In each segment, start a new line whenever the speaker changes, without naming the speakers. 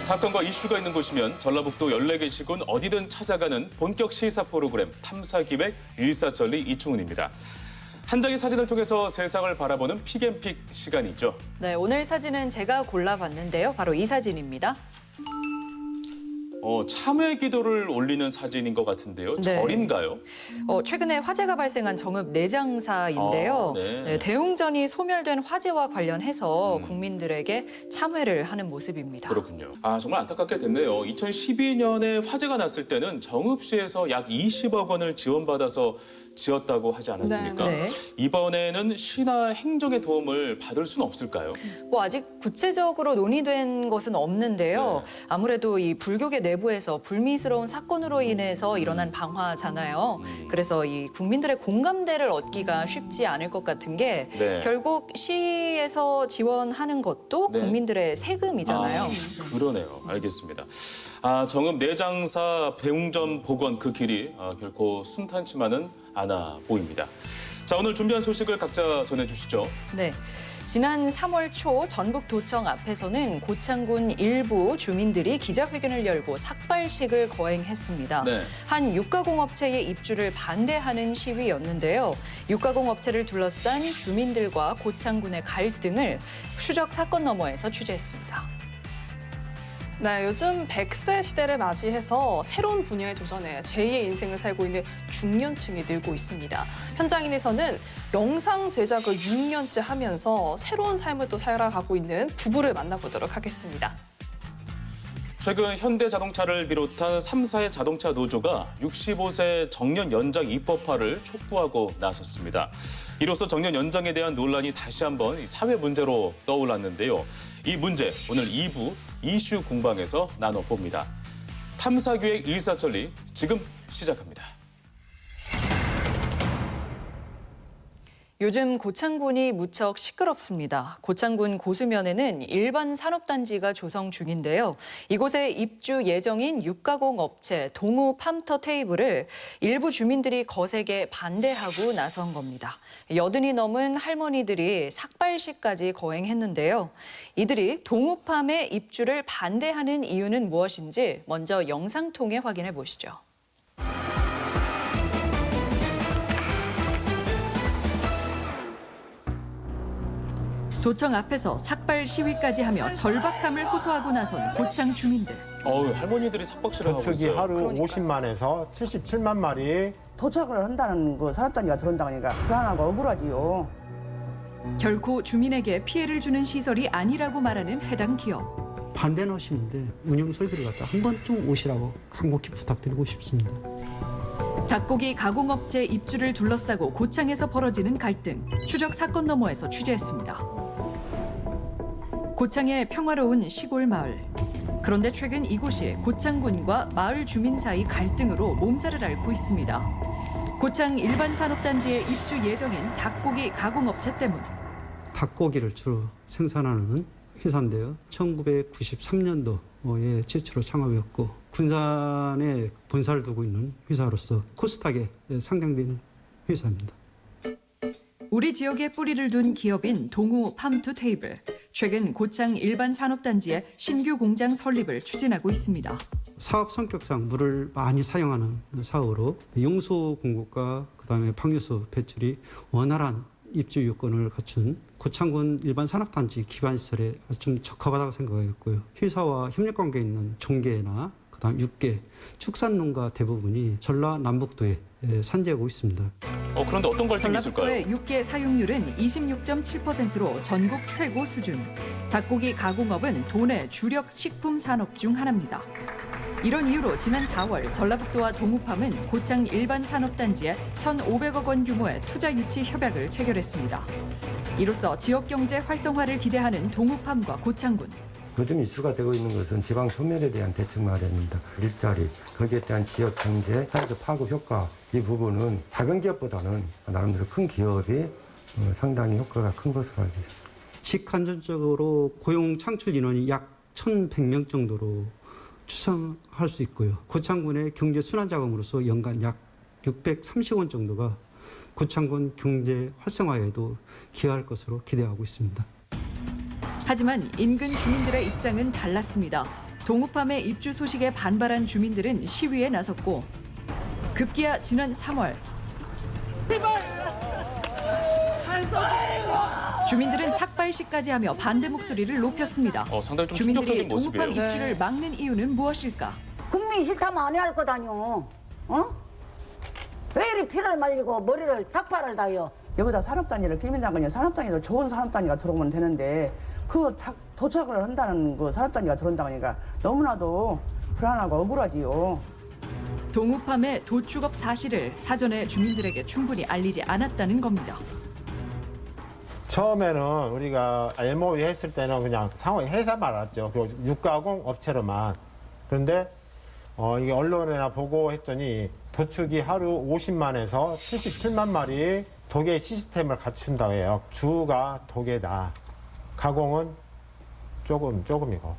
사건과 이슈가 있는 곳이면 전라북도 14개 시군 어디든 찾아가는 본격 시사 프로그램 탐사기획 일사천리 이충훈입니다. 한 장의 사진을 통해서 세상을 바라보는 픽앤픽 시간이죠.
네, 오늘 사진은 제가 골라봤는데요. 바로 이 사진입니다.
참회 기도를 올리는 사진인 것 같은데요.
네.
절인가요?
최근에 화재가 발생한 정읍 내장사인데요.
네.
대웅전이 소멸된 화재와 관련해서 국민들에게 참회를 하는 모습입니다.
그렇군요. 정말 안타깝게 됐네요. 2012년에 화재가 났을 때는 정읍시에서 약 20억 원을 지원받아서 지었다고 하지 않았습니까?
네.
이번에는 시나 행정의 도움을 받을 수는 없을까요?
아직 구체적으로 논의된 것은 없는데요. 아무래도 이 불교계 내부에서 불미스러운 사건으로 인해서 일어난 방화잖아요. 그래서 이 국민들의 공감대를 얻기가 쉽지 않을 것 같은 게 결국 시에서 지원하는 것도 국민들의 세금이잖아요.
그러네요. 알겠습니다. 정읍 내장사 대웅전 복원 그 길이 결코 순탄치만은 않아 보입니다. 자, 오늘 준비한 소식을 각자 전해주시죠.
네. 지난 3월 초 전북도청 앞에서는 고창군 일부 주민들이 기자회견을 열고 삭발식을 거행했습니다. 한 육가공업체의 입주를 반대하는 시위였는데요. 육가공업체를 둘러싼 주민들과 고창군의 갈등을 추적 사건 너머에서 취재했습니다.
네, 요즘 100세 시대를 맞이해서 새로운 분야에 도전해 제2의 인생을 살고 있는 중년층이 늘고 있습니다. 현장인에서는 영상 제작을 6년째 하면서 새로운 삶을 또 살아가고 있는 부부를 만나보도록 하겠습니다.
최근 현대자동차를 비롯한 3사의 자동차 노조가 65세 정년 연장 입법화를 촉구하고 나섰습니다. 이로써 정년 연장에 대한 논란이 다시 한번 사회 문제로 떠올랐는데요. 이 문제 오늘 2부 이슈 공방에서 나눠봅니다. 탐사기획 일사천리 지금 시작합니다.
요즘 고창군이 무척 시끄럽습니다. 고창군 고수면에는 일반 산업단지가 조성 중인데요. 이곳에 입주 예정인 육가공 업체 동우 팜터 테이블을 일부 주민들이 거세게 반대하고 나선 겁니다. 80이 넘은 할머니들이 삭발식까지 거행했는데요. 이들이 동우팜의 입주를 반대하는 이유는 무엇인지 먼저 영상 통해 확인해 보시죠. 도청 앞에서 삭발 시위까지 하며 절박함을 호소하고 나선 고창 주민들.
할머니들이 삭박실을 하고
저축이
있어요.
하루 50만에서 77만 마리.
도착을 한다는 거 사업단위가 들어온다고 하니까 불안하고 억울하지요.
결코 주민에게 피해를 주는 시설이 아니라고 말하는 해당 기업.
반대는 하시는데 운영 설비를 갖다 한 번쯤 오시라고 간곡히 부탁드리고 싶습니다.
닭고기 가공업체 입주를 둘러싸고 고창에서 벌어지는 갈등. 추적 사건 너머에서 취재했습니다. 고창의 평화로운 시골 마을. 그런데 최근 이곳이 고창군과 마을 주민 사이 갈등으로 몸살을 앓고 있습니다. 고창 일반 산업단지에 입주 예정인 닭고기 가공업체 때문.
닭고기를 주로 생산하는 회사인데요. 1993년도에 최초로 창업이었고 군산에 본사를 두고 있는 회사로서 코스닥에 상장된 회사입니다.
우리 지역에 뿌리를 둔 기업인 동우 팜투 테이블. 최근 고창 일반 산업단지에 신규 공장 설립을 추진하고 있습니다.
사업 성격상 물을 많이 사용하는 사업으로 용수 공급과 그다음에 방류수 배출이 원활한 입주 요건을 갖춘 고창군 일반 산업단지 기반시설에 좀 적합하다고 생각했고요. 회사와 협력관계에 있는 종계나 그다음 육계, 축산농가 대부분이 전라남북도에 산재하고 있습니다.
그런데 어떤 갈등이 있을까요?
전라북도의 육계 사용률은 26.7%로 전국 최고 수준. 닭고기 가공업은 도내 주력 식품 산업 중 하나입니다. 이런 이유로 지난 4월 전라북도와 동우팜은 고창 일반 산업단지에 1,500억 원 규모의 투자 유치 협약을 체결했습니다. 이로써 지역 경제 활성화를 기대하는 동우팜과 고창군.
요즘 이슈가 되고 있는 것은 지방 소멸에 대한 대책 마련입니다. 일자리, 거기에 대한 지역 경제, 사회적 파급 효과 이 부분은 작은 기업보다는 나름대로 큰 기업이 상당히 효과가 큰 것으로 알고 있습니다.
직간접적으로 고용 창출 인원이 약 1,100명 정도로 추산할 수 있고요. 고창군의 경제 순환 자금으로서 연간 약 630원 정도가 고창군 경제 활성화에도 기여할 것으로 기대하고 있습니다.
하지만 인근 주민들의 입장은 달랐습니다. 동우팜의 입주 소식에 반발한 주민들은 시위에 나섰고 급기야 지난 3월 주민들은 삭발식까지 하며 반대 목소리를 높였습니다.
상당히 좀
주민들이
충격적인 모습이에요.
동우팜 입주를 막는 이유는 무엇일까?
국민이 싫다면 안 해야 할 거다뇨. 어? 왜 이리 피를 말리고 머리를 삭발을 다요?
여기다 산업단지를 김민장군이 산업단지도 좋은 산업단지가 들어오면 되는데 그 도착을 한다는 그 산업단지가 들어온다고 하니까 너무나도 불안하고 억울하지요.
동우팜의 도축업 사실을 사전에 주민들에게 충분히 알리지 않았다는 겁니다.
처음에는 우리가 LMOU 했을 때는 그냥 상호 회사만 알았죠. 그 육가공 업체로만. 그런데 이게 언론에나 보고 했더니 도축이 하루 50만에서 77만 마리 도계 시스템을 갖춘다고 해요. 주가 도계다. 가공은 조금이고.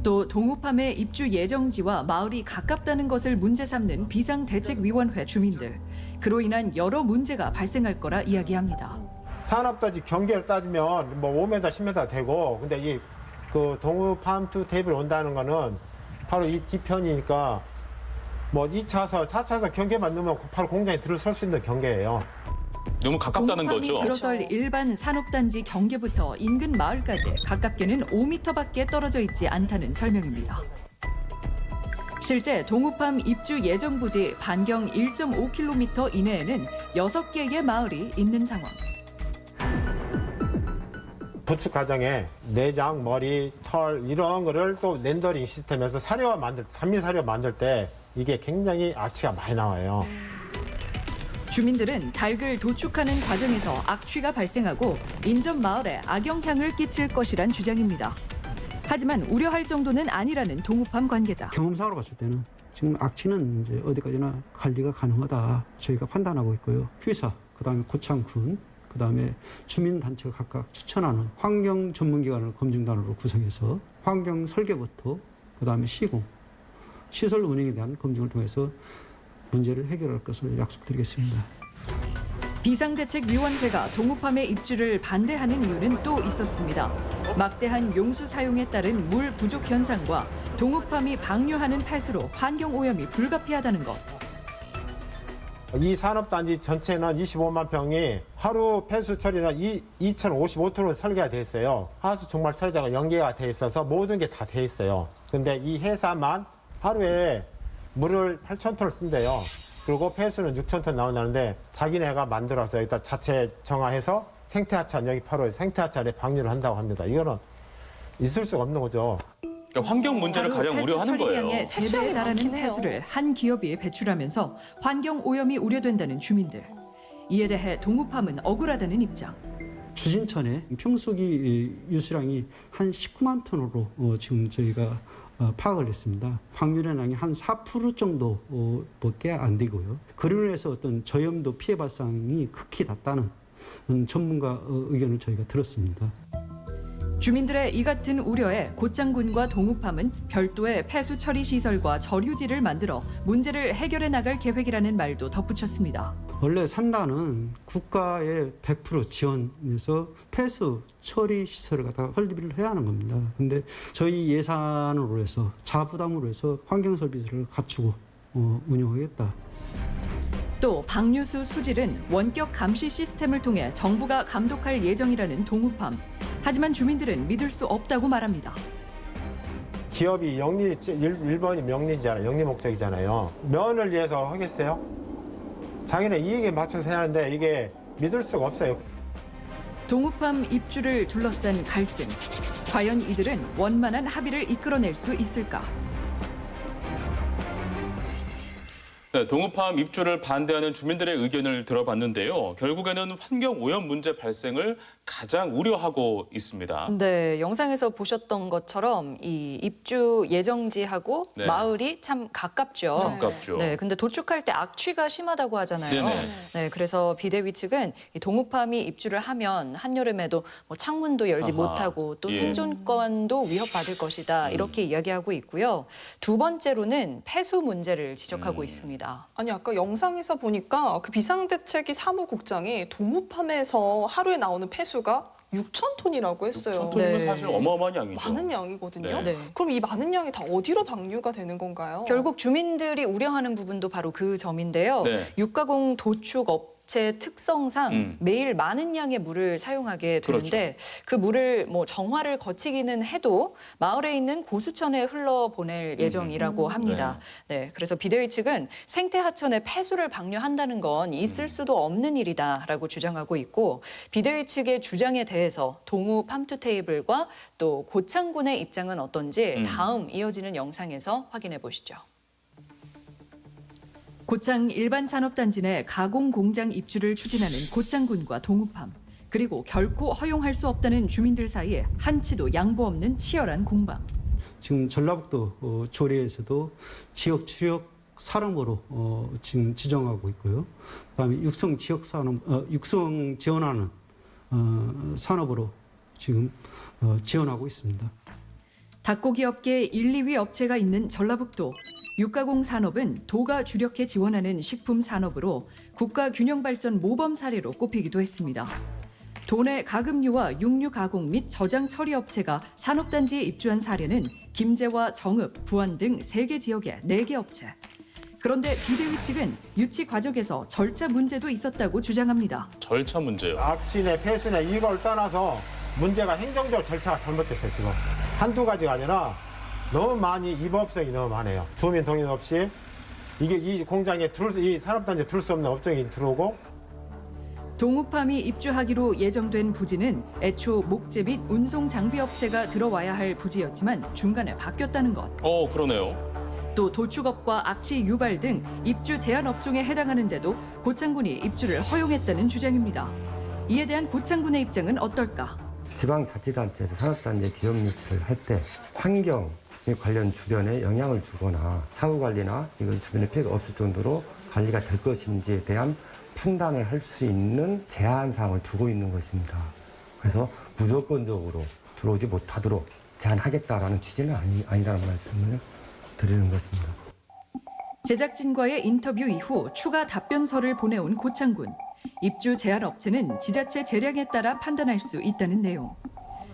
또 동우팜의 입주 예정지와 마을이 가깝다는 것을 문제 삼는 비상대책위원회 주민들. 그로 인한 여러 문제가 발생할 거라 이야기합니다.
산업단지 경계를 따지면 뭐 5m, 10m 되고, 근데 이 그 동우팜 투 테이블 온다는 거는 바로 이 뒤편이니까 뭐 2차선, 4차선 경계만 넣으면 바로 공장에 들어설 수 있는 경계예요.
너무 가깝다는
동우팜이
거죠.
들어설 일반 산업단지 경계부터 인근 마을까지 가깝게는 5m밖에 떨어져 있지 않다는 설명입니다. 실제 동우팜 입주 예정 부지 반경 1.5km 이내에는 6개의 마을이 있는 상황.
도축 과정에 내장, 머리, 털 이런 거를 또 렌더링 시스템에서 단밀 사료 만들 때 이게 굉장히 악취가 많이 나와요.
주민들은 닭을 도축하는 과정에서 악취가 발생하고 인접 마을에 악영향을 끼칠 것이란 주장입니다. 하지만 우려할 정도는 아니라는 동우팜 관계자.
경험상으로 봤을 때는 지금 악취는 이제 어디까지나 관리가 가능하다 저희가 판단하고 있고요. 회사, 그다음에 고창군, 그다음에 주민단체가 각각 추천하는 환경 전문기관을 검증단으로 구성해서 환경 설계부터 그다음에 시공, 시설 운영에 대한 검증을 통해서 문제를 해결할 것을 약속드리겠습니다.
비상대책위원회가 동우팜의 입주를 반대하는 이유는 또 있었습니다. 막대한 용수 사용에 따른 물 부족 현상과 동우팜이 방류하는 폐수로 환경 오염이 불가피하다는 것.
이 산업단지 전체는 25만 평이 하루 폐수 처리는 2,055톤으로 설계가 돼 있어요. 하수 종말 처리자가 연계가 돼 있어서 모든 게 다 돼 있어요. 근데 이 회사만 하루에 물을 8,000톤을 쓴대요. 그리고 폐수는 6,000톤 나온다는데 자기네가 만들어서 여기다 자체 정화해서 생태하천 여기 바로 생태하천에 방류를 한다고 합니다. 이거는 있을 수가 없는 거죠.
그러니까 환경 문제를
하루
가장
폐수
우려하는
처리량의
거예요.
3배에 달하는
많긴 해요.
폐수를 한 기업이 배출하면서 환경 오염이 우려된다는 주민들. 이에 대해 동우팜은 억울하다는 입장.
주진천에 평수기 유수량이 한 19만 톤으로 지금 저희가 파악을 했습니다. 방류량이 한 4% 정도밖에 안 되고요. 그로 인해서 어떤 저염도 피해 발생이 극히 낮다는 전문가 의견을 저희가 들었습니다.
주민들의 이 같은 우려에 고창군과 동우팜은 별도의 폐수 처리 시설과 저류지를 만들어 문제를 해결해 나갈 계획이라는 말도 덧붙였습니다.
원래 산단은 국가의 100% 지원해서 폐수 처리 시설을 갖다가 설비를 해야 하는 겁니다. 근데 저희 예산으로 해서 자부담으로 해서 환경 설비를 갖추고 운영하겠다.
또 방류수 수질은 원격 감시 시스템을 통해 정부가 감독할 예정이라는 동우팜. 하지만 주민들은 믿을 수 없다고 말합니다.
기업이 영리, 1번이 명리잖아요. 영리 목적이잖아요. 면을 위해서 하겠어요? 자기네 이익에 맞춰서 해야 하는데 이게 믿을 수가 없어요.
동우팜 입주를 둘러싼 갈등. 과연 이들은 원만한 합의를 이끌어낼 수 있을까?
네, 동우팜 입주를 반대하는 주민들의 의견을 들어봤는데요. 결국에는 환경 오염 문제 발생을 가장 우려하고 있습니다.
네, 영상에서 보셨던 것처럼 이 입주 예정지하고
네.
마을이 참 가깝죠.
가깝죠.
네, 근데 도축할 때 악취가 심하다고 하잖아요.
네네.
네, 그래서 비대위 측은 이 동우팜이 입주를 하면 한여름에도 뭐 창문도 열지
아하.
못하고 또
예.
생존권도 위협받을 것이다 이렇게 이야기하고 있고요. 두 번째로는 폐수 문제를 지적하고 있습니다.
아니 아까 영상에서 보니까 그 비상대책위 사무국장이 동우팜에서 하루에 나오는 폐수가 6천 톤이라고 했어요.
6천 톤이면
네.
사실 어마어마한 양이죠.
많은 양이거든요.
네.
네.
그럼 이 많은 양이 다 어디로 방류가 되는 건가요?
결국 주민들이 우려하는 부분도 바로 그 점인데요.
네.
육가공 도축 업체 특성상 매일 많은 양의 물을 사용하게 되는데 그 물을 뭐 정화를 거치기는 해도 마을에 있는 고수천에 흘러보낼 예정이라고 합니다. 네, 그래서 비대위 측은 생태 하천에 폐수를 방류한다는 건 있을 수도 없는 일이다라고 주장하고 있고 비대위 측의 주장에 대해서 동우 팜투테이블과 또 고창군의 입장은 어떤지 다음 이어지는 영상에서 확인해 보시죠. 고창 일반산업단지 내 가공공장 입주를 추진하는 고창군과 동우팜, 그리고 결코 허용할 수 없다는 주민들 사이에 한치도 양보 없는 치열한 공방.
지금 전라북도 조례에서도 지역 주력 산업으로 지금 지정하고 있고요. 그다음에 육성 지역 산업, 육성 지원하는 산업으로 지금 지원하고 있습니다.
닭고기 업계 1, 2위 업체가 있는 전라북도. 육가공 산업은 도가 주력해 지원하는 식품 산업으로 국가균형발전 모범 사례로 꼽히기도 했습니다. 도내 가금류와 육류 가공 및 저장 처리 업체가 산업단지에 입주한 사례는 김제와 정읍, 부안 등 3개 지역의 4개 업체. 그런데 비대위 측은 유치 과정에서 절차 문제도 있었다고 주장합니다.
절차 문제요.
악취네 폐수네 이걸 떠나서 문제가 행정적 절차가 잘못됐어요. 지금 한두 가지가 아니라 너무 많이 위법성이 너무 많아요. 주민 동의 없이 이게 이 공장에 이 산업단지에 들을 수 없는 업종이 들어오고.
동우팜이 입주하기로 예정된 부지는 애초 목재 및 운송 장비 업체가 들어와야 할 부지였지만 중간에 바뀌었다는 것.
그러네요.
또 도축업과 악취 유발 등 입주 제한 업종에 해당하는데도 고창군이 입주를 허용했다는 주장입니다. 이에 대한 고창군의 입장은 어떨까?
지방자치단체에서 산업단지에 기업 유치를 할 때 환경 관련 주변에 영향을 주거나 사후관리나 이거 주변에 피해가 없을 정도로 관리가 될 것인지에 대한 판단을 할 수 있는 제한사항을 두고 있는 것입니다. 그래서 무조건적으로 들어오지 못하도록 제한하겠다라는 취지는 아니라는 말씀을 드리는 것입니다.
제작진과의 인터뷰 이후 추가 답변서를 보내온 고창군. 입주 제한 업체는 지자체 재량에 따라 판단할 수 있다는 내용.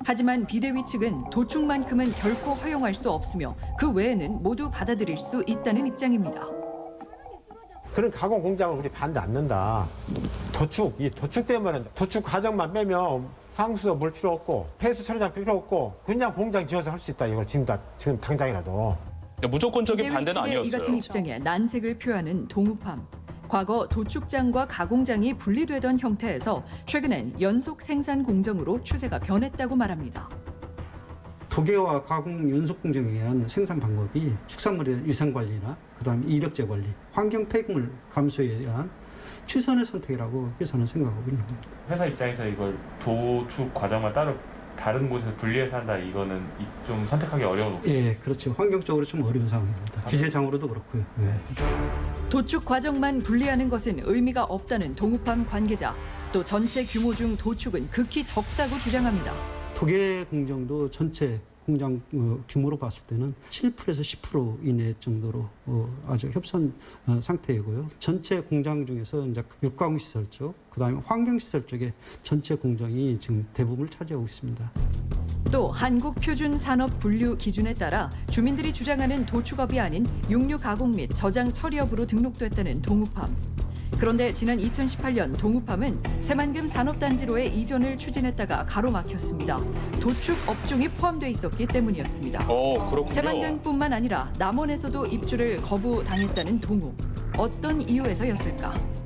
하지만 비대위 측은 도축만큼은 결코 허용할 수 없으며 그 외에는 모두 받아들일 수 있다는 입장입니다.
그런 가공 공장을 우리 반대 안 넣는다. 이 도축 때문에 도축 과정만 빼면 상수도 물 필요 없고 폐수 처리장 필요 없고 그냥 공장 지어서 할 수 있다. 이거 지금 당장이라도.
무조건적인
비대위
반대는
측의 이
아니었어요.
같은 입장에 난색을 표하는 동우팜. 과거 도축장과 가공장이 분리되던 형태에서 최근엔 연속 생산 공정으로 추세가 변했다고 말합니다.
도계와 가공 연속 공정에 의한 생산 방법이 축산물의 위생 관리나 그다음에 이력제 관리, 환경 폐기물 감소에 의한 최선의 선택이라고 저는 생각하고 있는 겁니다.
회사 입장에서 이걸 도축 과정을 따로 다른 곳에서 분리해서 한다 이거는 좀 선택하기 어려운.
예, 그렇죠. 환경적으로 좀 어려운 상황입니다. 규제상으로도 그렇고요. 네.
도축 과정만 분리하는 것은 의미가 없다는 동우팜 관계자. 또 전체 규모 중 도축은 극히 적다고 주장합니다.
도계 공정도 전체 공장 규모로 봤을 때는 7%에서 10% 이내 정도로 아주 협소한 상태이고요. 전체 공장 중에서 이제 육가공 시설 쪽, 그다음에 환경 시설 쪽에 전체 공정이 지금 대부분을 차지하고 있습니다.
또 한국표준산업분류 기준에 따라 주민들이 주장하는 도축업이 아닌 육류 가공 및 저장 처리업으로 등록됐다는 동우팜. 그런데 지난 2018년 동우팜은 새만금 산업단지로의 이전을 추진했다가 가로막혔습니다. 도축 업종이 포함돼 있었기 때문이었습니다.
그렇군요.
새만금뿐만 아니라 남원에서도 입주를 거부당했다는 동우. 어떤 이유에서였을까?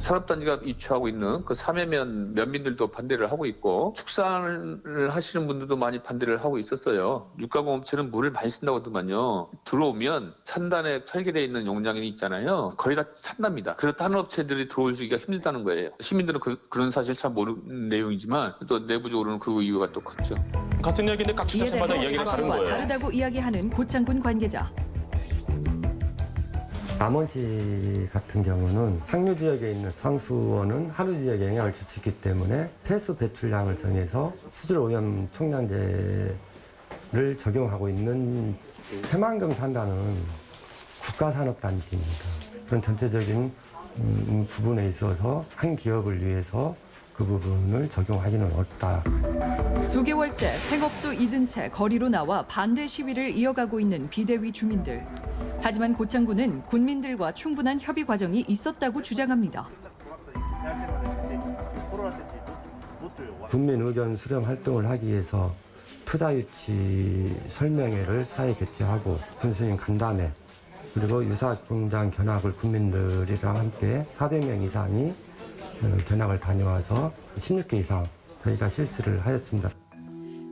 산업단지가 입주하고 있는 그 삼해면 면민들도 반대를 하고 있고 축산을 하시는 분들도 많이 반대를 하고 있었어요. 육가공업체는 물을 많이 쓴다고 하더만요. 들어오면 산단에 설계되어 있는 용량이 있잖아요. 거의 다 찬답니다. 그래서 다른 업체들이 들어오기가 힘들다는 거예요. 시민들은 그런 사실 잘 모르는 내용이지만 또 내부적으로는 그 이유가 또 컸죠.
같은 얘기인데 각 지자체마다 이야기가 다른 거예요.
다르다고 이야기하는 고창군 관계자.
남원시 같은 경우는 상류 지역에 있는 상수원은 하류 지역에 영향을 줄 수 있기 때문에 폐수 배출량을 정해서 수질 오염 총량제를 적용하고 있는 새만금 산단은 국가산업단지입니다. 그런 전체적인 부분에 있어서 한 기업을 위해서 그 부분을 적용하기는 어렵다.
수개월째 생업도 잊은 채 거리로 나와 반대 시위를 이어가고 있는 비대위 주민들. 하지만 고창군은 군민들과 충분한 협의 과정이 있었다고 주장합니다.
국민 의견 수렴 활동을 하기 위해서 투자 유치 설명회를 사회 개최하고 군수님 간담회 그리고 유사 공장 견학을 국민들이랑 함께 400명 이상이 견학을 다녀와서 16개 이상 저희가 실시를 하였습니다.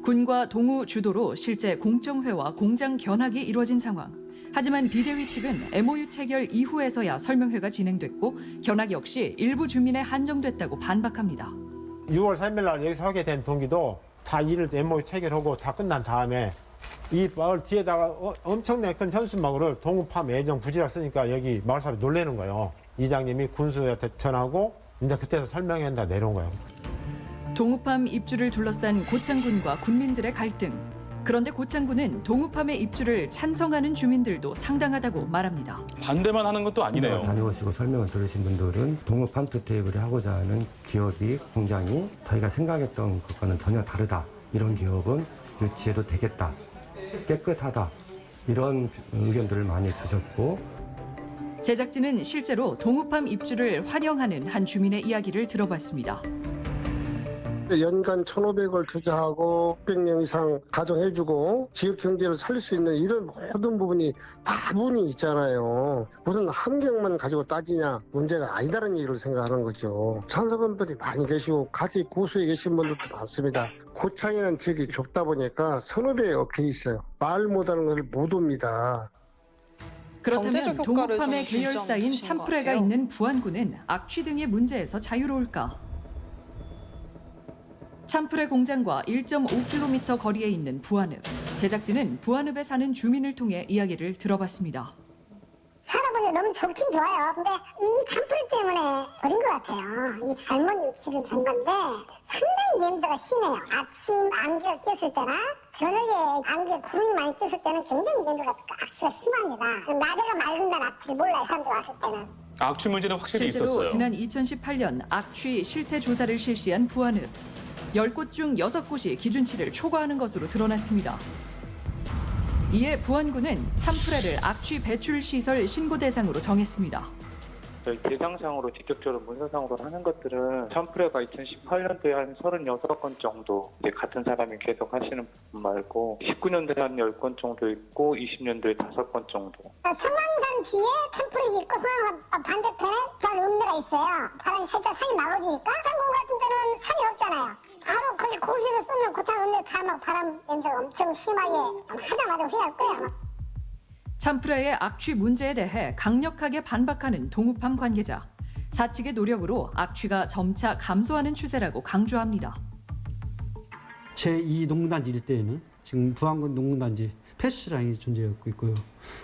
군과 동우 주도로 실제 공청회와 공장 견학이 이루어진 상황. 하지만 비대위 측은 MOU 체결 이후에서야 설명회가 진행됐고 견학 역시 일부 주민에 한정됐다고 반박합니다.
6월 3일 날 여기서 하게 된 동기도 다 일을 MOU 체결하고 다 끝난 다음에 이 마을 뒤에다가 엄청나게 큰 현수막을 동우팜 애정 부지락 쓰니까 여기 마을 사람이 놀라는 거예요. 이장님이 군수한테 전하고 이제 그때서 설명회 한다 내려온 거예요.
동우팜 입주를 둘러싼 고창군과 군민들의 갈등. 그런데 고창군은 동우팜의 입주를 찬성하는 주민들도 상당하다고 말합니다.
반대만 하는 것도 아니네요.
다녀오시고 설명을 들으신 분들은 동업 팜투 테이블을 하고자 하는 기업이 공장이 저희가 생각했던 것과는 전혀 다르다. 이런 기업은 유치해도 되겠다. 깨끗하다. 이런 의견들을 많이 주셨고
제작진은 실제로 동우팜 입주를 환영하는 한 주민의 이야기를 들어봤습니다.
연간 1,500을 투자하고 600명 이상 가동해주고 지역 경제를 살릴 수 있는 이런 모든 부분이 다분히 있잖아요. 무슨 환경만 가지고 따지냐 문제가 아니다는 얘기를 생각하는 거죠. 찬성분들이 많이 계시고 같이 고수에 계신 분들도 많습니다. 고창이라는 지역이 좁다 보니까 1,500에 엎혀 있어요. 말 못하는 것을 못 옵니다.
그렇다면
경제적 효과를
동우팜의
좀
계열사인
주신 것
참프레가
같아요.
있는 부안군은 악취 등의 문제에서 자유로울까? 참프레 공장과 1.5km 거리에 있는 부안읍. 제작진은 부안읍에 사는 주민을 통해 이야기를 들어봤습니다.
살아보니 너무 좋긴 좋아요. 근데 이 참프레 때문에 버린 것 같아요. 이 잘못 유치를 된 건데 상당히 냄새가 심해요. 아침 안개가 꼈을 때나 저녁에 안개 구름이 많이 꼈을 때는 굉장히 냄새가 악취가 심합니다. 낮에가 맑은 날 악취를 몰라요. 사람들 왔을 때는.
악취 문제는 확실히
실제로
있었어요.
지난 2018년 악취 실태 조사를 실시한 부안읍. 10곳 중 6곳이 기준치를 초과하는 것으로 드러났습니다. 이에 부안군은 참프레를 악취 배출 시설 신고 대상으로 정했습니다.
대상상으로 직접적으로 문서상으로 하는 것들은 참프레가 2018년도에 한 36건 정도 같은 사람이 계속 하시는 분 말고 19년도에 한 10건 정도 있고 20년도에 5건 정도.
성황산 뒤에 참프레 있고 성황산 반대편에 별 음대가 있어요. 바람이 살짝 산이 막아주니까 창공 같은 데는 산이 없잖아요. 바로 거기 고수에서 쏟는 고창 음대 다 막 바람 냄새가 엄청 심하게 하자마자 후회할 거예요. 아마.
참프레의 악취 문제에 대해 강력하게 반박하는 동우팜 관계자. 사측의 노력으로 악취가 점차 감소하는 추세라고 강조합니다.
제2 농군단지 일대에는 지금 부안군 농군단지 폐수장이 존재하고 있고요.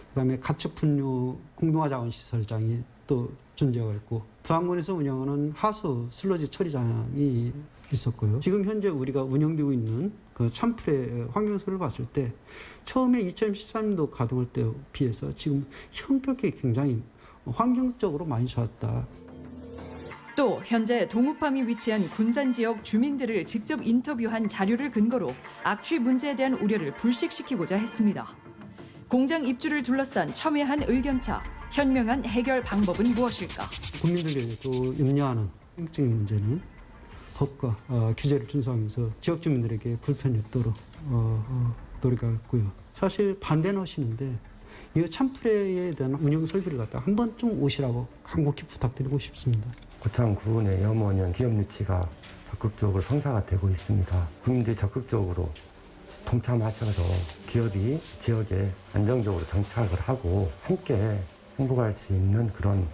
그다음에 가축 분뇨 공동화 자원 시설장이 또 존재하고 있고 부안군에서 운영하는 하수 슬러지 처리장이 있었고요. 지금 현재 우리가 운영되고 있는 그 참프레 환경소를 봤을 때 처음에 2013년도 가동할 때에 비해서 지금 형평이 굉장히 환경적으로 많이 좋았다.
또 현재 동우팜이 위치한 군산 지역 주민들을 직접 인터뷰한 자료를 근거로 악취 문제에 대한 우려를 불식시키고자 했습니다. 공장 입주를 둘러싼 첨예한 의견차, 현명한 해결 방법은 무엇일까?
국민들에게도 염려하는 행정적인 문제는 법과 규제를 준수하면서 지역 주민들에게 불편이 없도록 노력하고요. 사실 반대는 하시는데 이 참프레에 대한 운영 설비를 갖다 한 번쯤 오시라고 간곡히 부탁드리고 싶습니다.
고창군의 염원형 기업 유치가 적극적으로 성사가 되고 있습니다. 국민들이 적극적으로 동참하셔서 기업이 지역에 안정적으로 정착을 하고 함께 행복할 수 있는 그런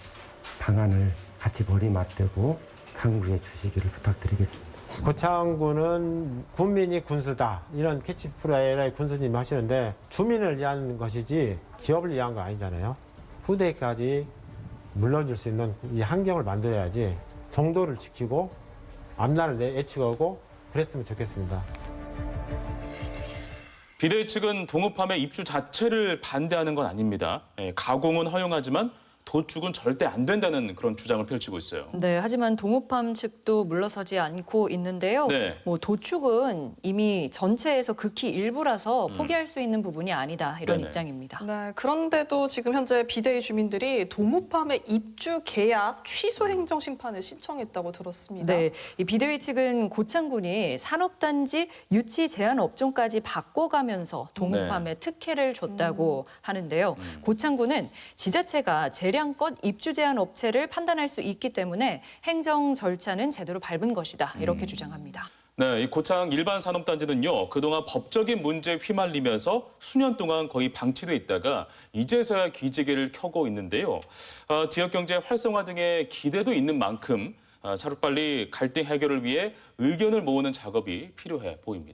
방안을 같이 머리맞대고 강구해 주시기를 부탁드리겠습니다.
고창군은 군민이 군수다 이런 캐치프레이를 군수님이 하시는데 주민을 위한 것이지 기업을 위한 거 아니잖아요. 후대까지 물러줄 수 있는 이 환경을 만들어야지 정도를 지키고 앞날을 예측하고 그랬으면 좋겠습니다.
비대위 측은 동우팜의 입주 자체를 반대하는 건 아닙니다. 가공은 허용하지만 도축은 절대 안 된다는 그런 주장을 펼치고 있어요.
네, 하지만 동우팜 측도 물러서지 않고 있는데요.
네.
도축은 이미 전체에서 극히 일부라서 포기할 수 있는 부분이 아니다 이런
네네.
입장입니다.
네, 그런데도 지금 현재 비대위 주민들이 동우팜의 입주 계약 취소 행정 심판을 신청했다고 들었습니다.
네, 이 비대위 측은 고창군이 산업단지 유치 제한 업종까지 바꿔가면서 동우팜에 특혜를 줬다고 하는데요. 고창군은 지자체가 재량껏 입주 제한 업체를 판단할 수 있기 때문에 행정 절차는 제대로 밟은 것이다 이렇게 주장합니다.
네, 이 고창 일반 산업단지는요, 그동안 법적인 문제에 휘말리면서 수년 동안 거의 방치돼 있다가 이제서야 기지개를 켜고 있는데요. 지역 경제 활성화 등의 기대도 있는 만큼 하루빨리 갈등 해결을 위해 의견을 모으는 작업이 필요해 보입니다.